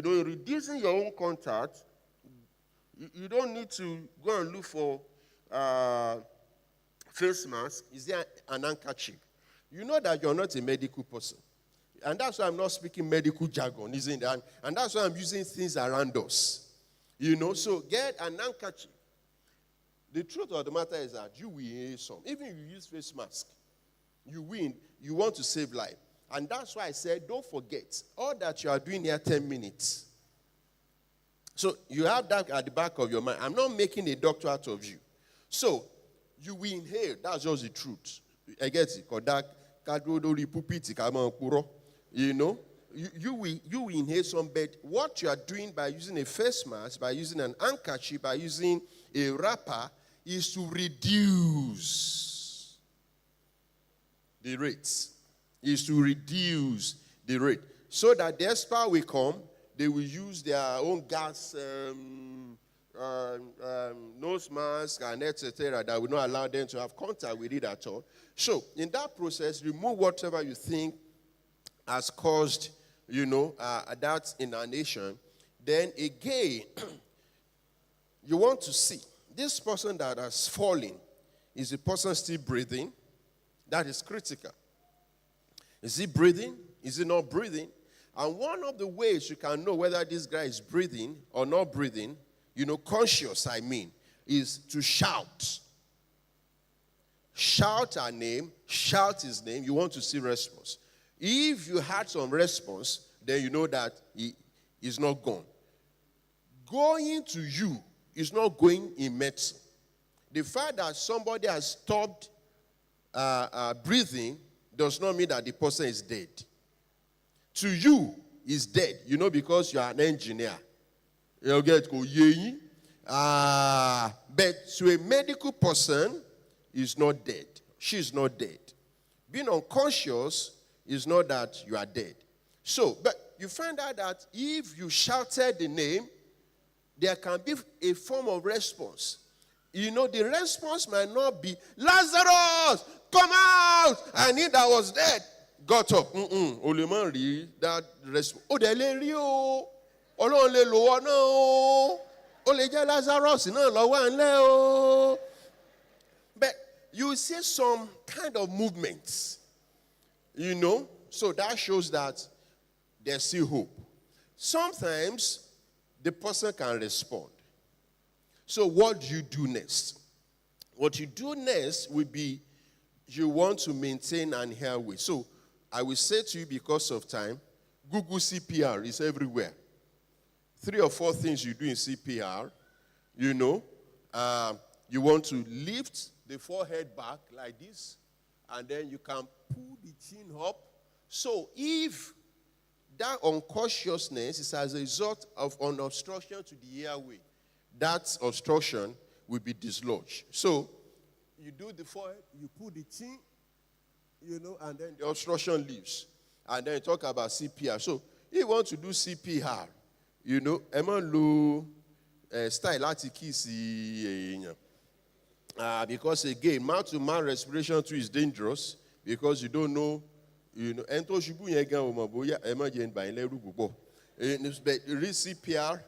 reducing your own contact, you don't need to go and look for face mask. Is there an handkerchief? You know that you're not a medical person. And that's why I'm not speaking medical jargon, isn't it? And that's why I'm using things around us. So get an handkerchief. The truth of the matter is that you will hear some. Even if you use face mask, you want to save life. And that's why I said, don't forget, all that you are doing here 10 minutes. So you have that at the back of your mind. I'm not making a doctor out of you. So you will inhale. That's just the truth. I get it. You will inhale some bed. What you are doing by using a face mask, by using an handkerchief, by using a wrapper, is to reduce the rates. Is to reduce the rate. So that the expert will come, they will use their own gas, nose mask, and etc. that will not allow them to have contact with it at all. So, in that process, remove whatever you think has caused, that inhalation. Then again, you want to see this person that has fallen, is the person still breathing? That is critical. Is he breathing? Is he not breathing? And one of the ways you can know whether this guy is breathing or not breathing, conscious, is to shout. Shout her name, shout his name. You want to see response. If you had some response, then you know that he is not gone. Going to you is not going in medicine. The fact that somebody has stopped breathing does not mean that the person is dead. To you, is dead. Because you are an engineer. You'll get go yei. But to a medical person, is not dead. She is not dead. Being unconscious is not that you are dead. So, but you find out that if you shouted the name, there can be a form of response. The response might not be, Lazarus, come out! And he that was dead got up. Oleman read that response. Oh, they le ri o. Olorun le lo wo na o. O le je Lazarus na lo wa nle o. But you see some kind of movements. So that shows that there's still hope. Sometimes the person can respond. So what do you do next? What you do next will be you want to maintain an airway. So I will say to you because of time, Google CPR is everywhere. 3 or 4 things you do in CPR. You want to lift the forehead back like this, and then you can pull the chin up. So if that unconsciousness is as a result of an obstruction to the airway, that obstruction will be dislodged. So you do the forehead, you pull the chin, and then the obstruction leaves. And then you talk about CPR. So if you want to do CPR, style láti kiss èèyàn. Because again, mouth-to-mouth respiration too is dangerous because you don't know, ẹni tó ṣubú yẹn gan ò mọ̀ bóyá ẹ má jẹ́ ń bà yín lẹ́rù púpọ̀. But read CPR,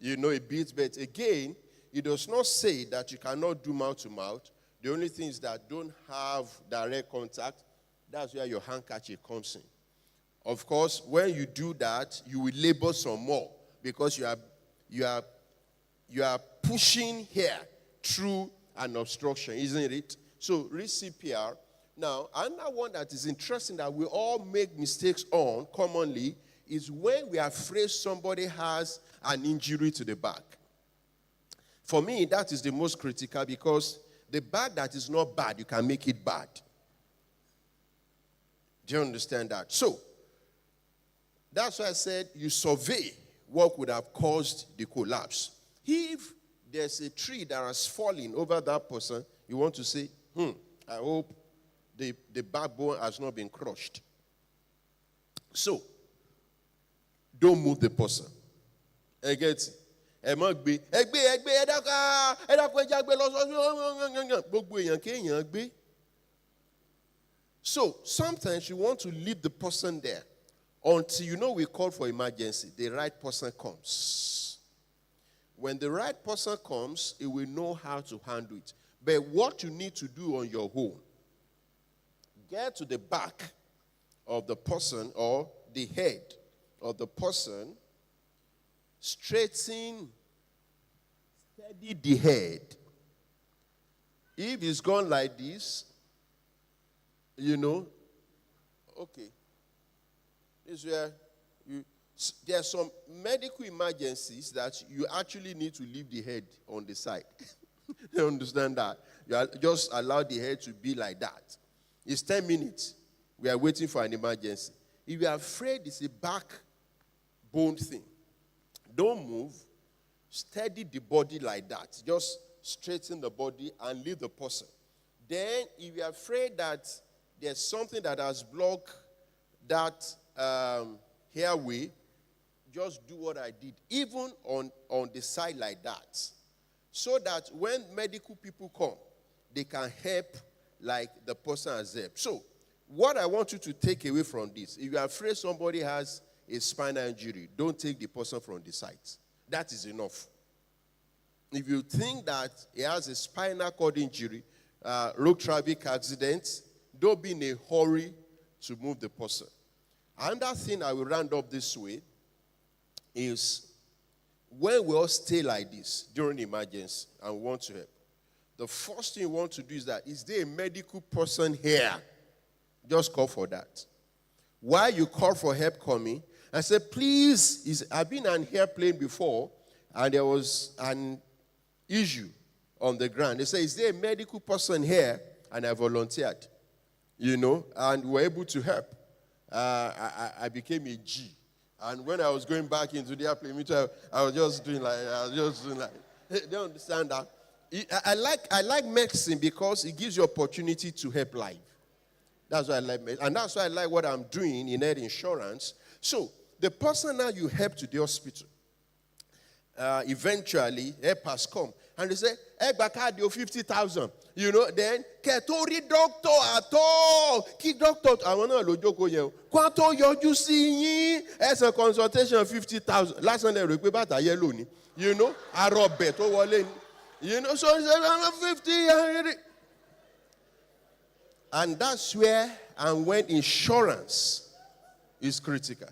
a bit, but again, it does not say that you cannot do mouth-to-mouth. The only thing is that don't have direct contact. That's where your handkerchief comes in. Of course, when you do that, you will labor some more because you are pushing here through an obstruction, isn't it? So read CPR. Now, another one that is interesting that we all make mistakes on commonly is when we are afraid somebody has an injury to the back. For me, that is the most critical because the back that is not bad, you can make it bad. Do you understand that? So, that's why I said you survey what could have caused the collapse. If there's a tree that has fallen over that person, you want to say, I hope the backbone has not been crushed. So, don't move the person. Get So, sometimes you want to leave the person there. Until we call for emergency, the right person comes. When the right person comes, he will know how to handle it. But what you need to do on your own, get to the back of the person or the head of the person, straighten, steady the head. If it's gone like this, okay. This is where there are some medical emergencies that you actually need to leave the head on the side. You understand that? Just allow the head to be like that. It's 10 minutes. We are waiting for an emergency. If you are afraid it's a backbone thing, don't move. Steady the body like that. Just straighten the body and leave the person. Then, if you are afraid that there's something that has blocked that airway, just do what I did, even on the side like that, so that when medical people come, they can help like the person has helped. So, what I want you to take away from this, if you are afraid somebody has a spinal injury, don't take the person from the side. That is enough. If you think that he has a spinal cord injury, road traffic accident, don't be in a hurry to move the person. Another thing I will round up this way is when we all stay like this during emergency and we want to help, the first thing you want to do is there a medical person here? Just call for that. While you call for help coming, I said, please, I've been on an airplane before, and there was an issue on the ground. They say, is there a medical person here? And I volunteered, and we were able to help. I became a G. And when I was going back into the airplane, I was just doing like, they don't understand that. I like medicine because it gives you opportunity to help life. That's why I like medicine. And that's why I like what I'm doing in health insurance. So, the person now you help to the hospital, eventually, help has come. And they say, cardio 50,000. Then, Ketori doctor at all. Key doctor, I want to know Joko Yeo. Quanto you see, as a consultation 50,000. Last time they request about a yellow. I rob bet. So it's 50. And that's where and when insurance is critical.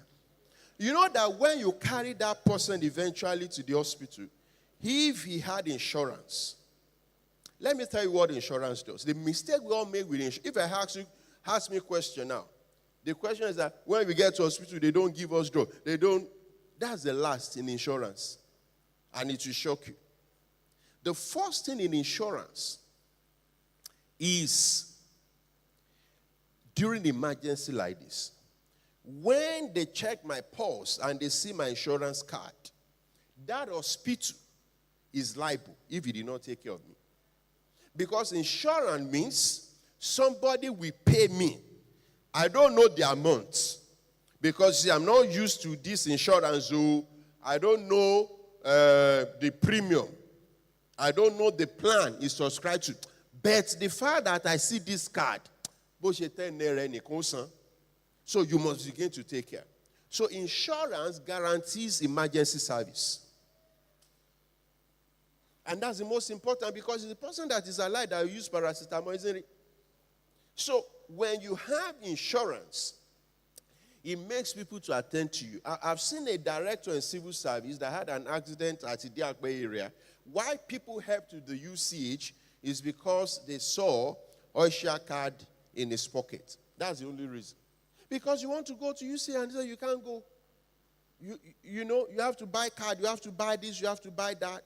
You know that when you carry that person eventually to the hospital, if he had insurance, let me tell you what insurance does. The mistake we all make with insurance, if I ask me a question now, the question is that when we get to hospital, they don't give us drug. That's the last in insurance. And it will shock you. The first thing in insurance is during emergency like this, when they check my pulse and they see my insurance card, that hospital is liable if he did not take care of me. Because insurance means somebody will pay me. I don't know the amount. Because see, I'm not used to this insurance, so I don't know the premium. I don't know the plan is subscribed to. But the fact that I see this card, so you must begin to take care. So insurance guarantees emergency service. And that's the most important because it's the person that is alive that will use paracetamol, isn't it? So when you have insurance, it makes people to attend to you. I've seen a director in civil service that had an accident at the Diakbe area. Why people helped to the UCH is because they saw OSHA card in his pocket. That's the only reason. Because you want to go to UCH and say you can't go. You have to buy card, you have to buy this, you have to buy that.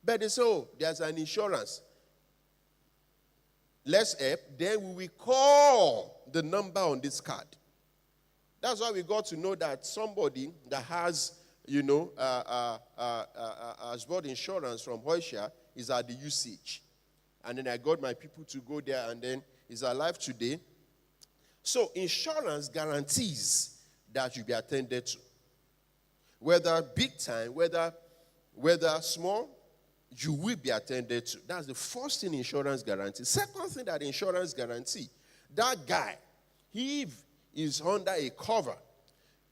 But they say, oh, there's an insurance. Let's help. Then we will call the number on this card. That's why we got to know that somebody that has, has bought insurance from OSHA is at the UCH. And then I got my people to go there and then is alive today. So insurance guarantees that you'll be attended to. Whether big time, whether small, you will be attended to. That's the first thing insurance guarantees. Second thing that insurance guarantees, that guy, he is under a cover.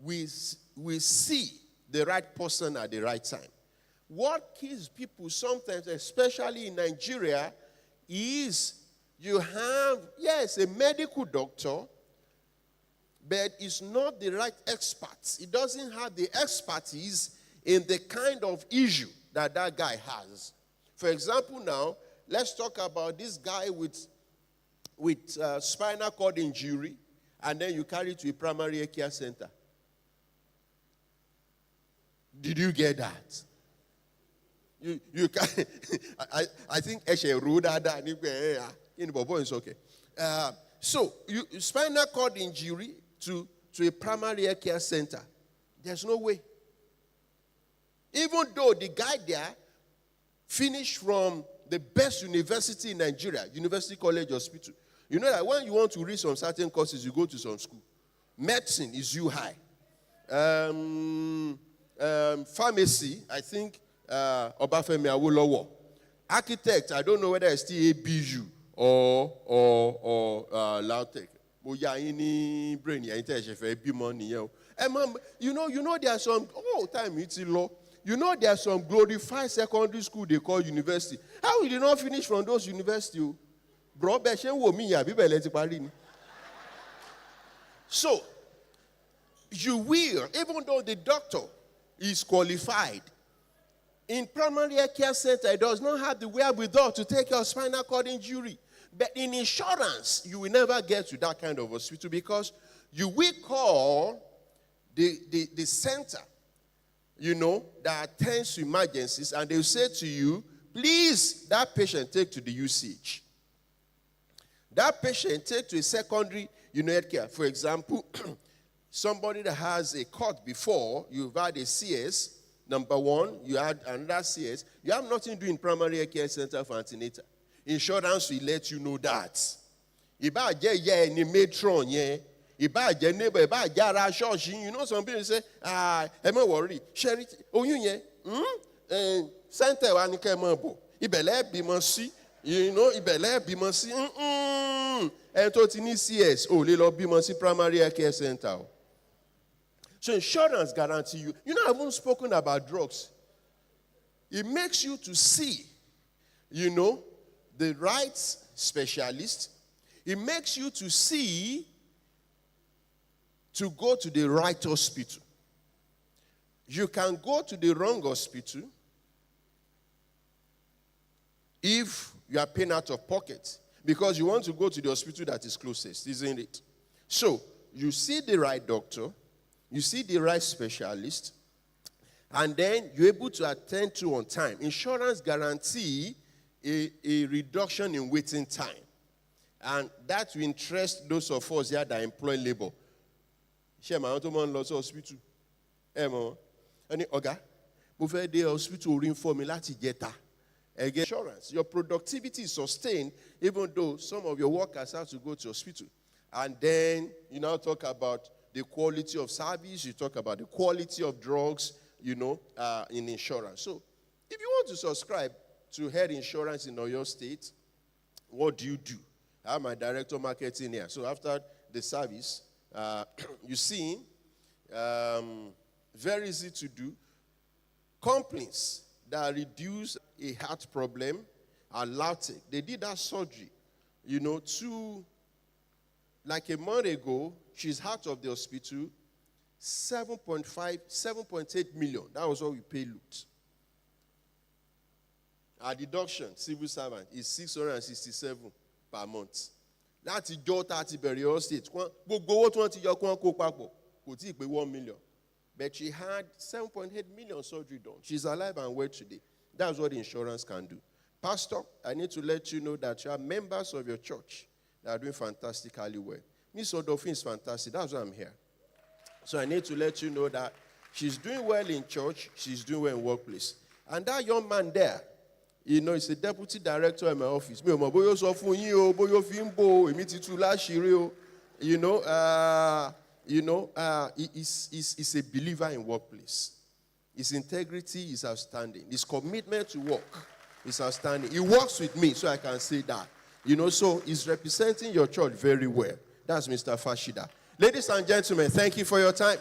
we see the right person at the right time. What kills people sometimes, especially in Nigeria, is you have, yes, a medical doctor, but it's not the right expert. It doesn't have the expertise in the kind of issue that guy has. For example, now, let's talk about this guy with spinal cord injury, and then you carry to a primary care center. Did you get that? You can. I think Eshe Ruda in Bobo is okay. So spinal cord injury to a primary care center. There's no way. Even though the guy there finished from the best university in Nigeria, University College Hospital. You know that when you want to read some certain courses, you go to some school. Medicine is you high. Pharmacy, I think Obafemi Awolowo. Architect, I don't know whether it's still ABU or Lautech. You know there are some time it's law. You know there are some glorified secondary school they call university. How will you not finish from those universities? Bro, so you will, even though the doctor is qualified, in primary care center, it does not have the wherewithal to take your spinal cord injury. But in insurance, you will never get to that kind of hospital because you will call the center, that attends to emergencies, and they will say to you, please, that patient take to the UCH. That patient take to a secondary health care. For example, somebody that has a cut before, you've had a CS, number one, you had another CS, you have nothing to do in primary care center for antenatal. Insurance will let you know that. Iba je ni matron ye. Iba je neighbor, iba je ara church. You know some people say, ẹ má worry. Share oyún yẹn. Center wa ni ke mo bo. Ibele bímọ sí. Ibele bímọ sí. En tó ti ní CS o lè lọ bímọ sí primary care center. So insurance guarantee you. You know, I haven't spoken about drugs. It makes you to see, the right specialist. It makes you to see to go to the right hospital. You can go to the wrong hospital if you are paying out of pocket because you want to go to the hospital that is closest, isn't it? So you see the right doctor, you see the right specialist, and then you're able to attend to on time. Insurance guarantee a reduction in waiting time. And that will interest those of us here that employ labor. Share my hospital. Any oga, mo fẹ́ dé hospital orí inform mi láti jẹta. Again, insurance. Your productivity is sustained even though some of your workers have to go to hospital. And then you now talk about the quality of service, you talk about the quality of drugs, in insurance. So if you want to subscribe to health insurance in Oyo State, what do? I have my director of marketing here. So after the service, you see, very easy to do. Complaints that reduce a heart problem are Lautech. They did that surgery, like a month ago, she's out of the hospital, 7.8 million. That was what we paid Lut. Our deduction, civil servant, is 667 per month. That's the job 30 burial state. Go what want to 1 million. But she had 7.8 million surgery done. She's alive and well today. That's what insurance can do. Pastor, I need to let you know that you are members of your church that are doing fantastically well. Miss Odofin is fantastic. That's why I'm here. So I need to let you know that she's doing well in church. She's doing well in workplace. And that young man there, he's a deputy director in my office. He's a believer in workplace. His integrity is outstanding. His commitment to work is outstanding. He works with me, so I can say that. So he's representing your church very well. That's Mr. Fashida. Ladies and gentlemen, thank you for your time.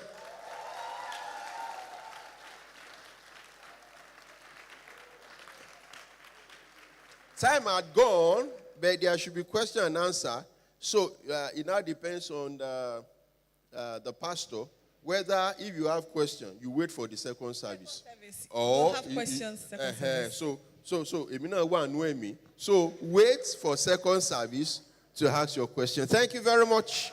Time had gone, but there should be question and answer. So it now depends on the pastor whether if you have question, you wait for the second service. Or have questions. Second service. So wait for second service to ask your question. Thank you very much.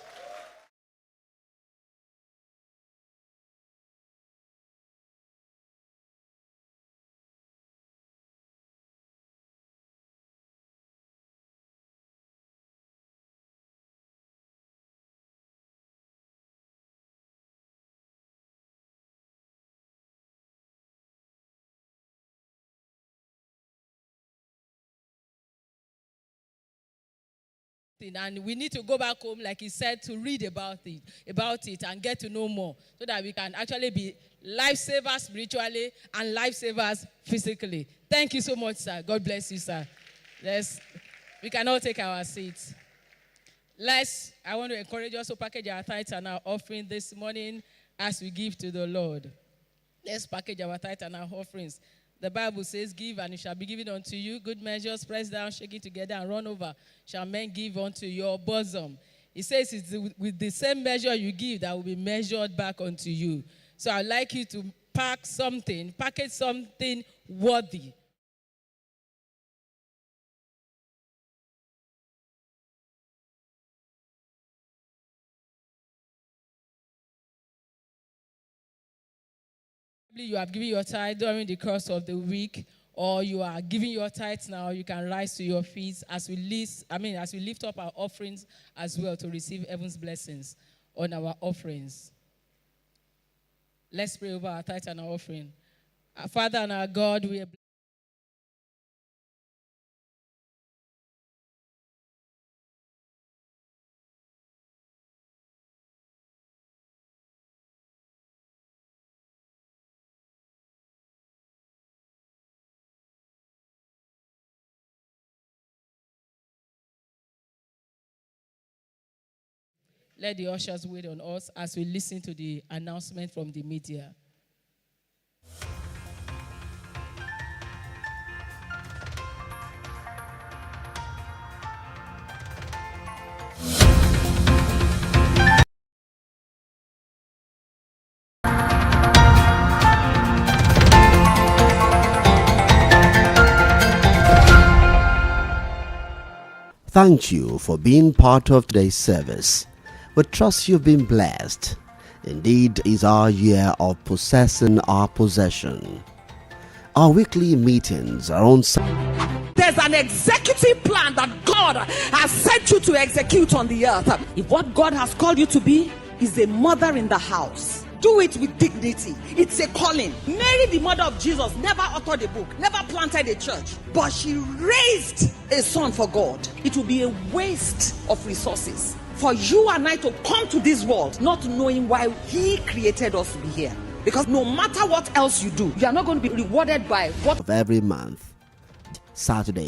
And we need to go back home, like he said, to read about it and get to know more, so that we can actually be lifesavers spiritually and lifesavers physically. Thank you so much, sir. God bless you, sir. We can all take our seats. I want to encourage us to package our tithes and our offering this morning as we give to the Lord. Let's package our tithes and our offerings. The Bible says, give and it shall be given unto you. Good measures, pressed down, shaken together, and run over, shall men give unto your bosom. It says it's with the same measure you give that will be measured back unto you. So I'd like you to package something worthy. You have given your tithe during the course of the week, or you are giving your tithes now. You can rise to your feet as we lift up our offerings as well to receive heaven's blessings on our offerings. Let's pray over our tithes and our offering. Our Father and our God, we are let the ushers wait on us as we listen to the announcement from the media. Thank you for being part of today's service. We trust you've been blessed. Indeed, is our year of possessing our possession. Our weekly meetings are on. There's an executive plan that God has sent you to execute on the earth. If what God has called you to be is a mother in the house, do it with dignity. It's a calling. Mary, the mother of Jesus, never authored a book, never planted a church, but she raised a son for God. It will be a waste of resources for you and I to come to this world not knowing why he created us to be here. Because no matter what else you do, you are not going to be rewarded by what of every month, Saturday.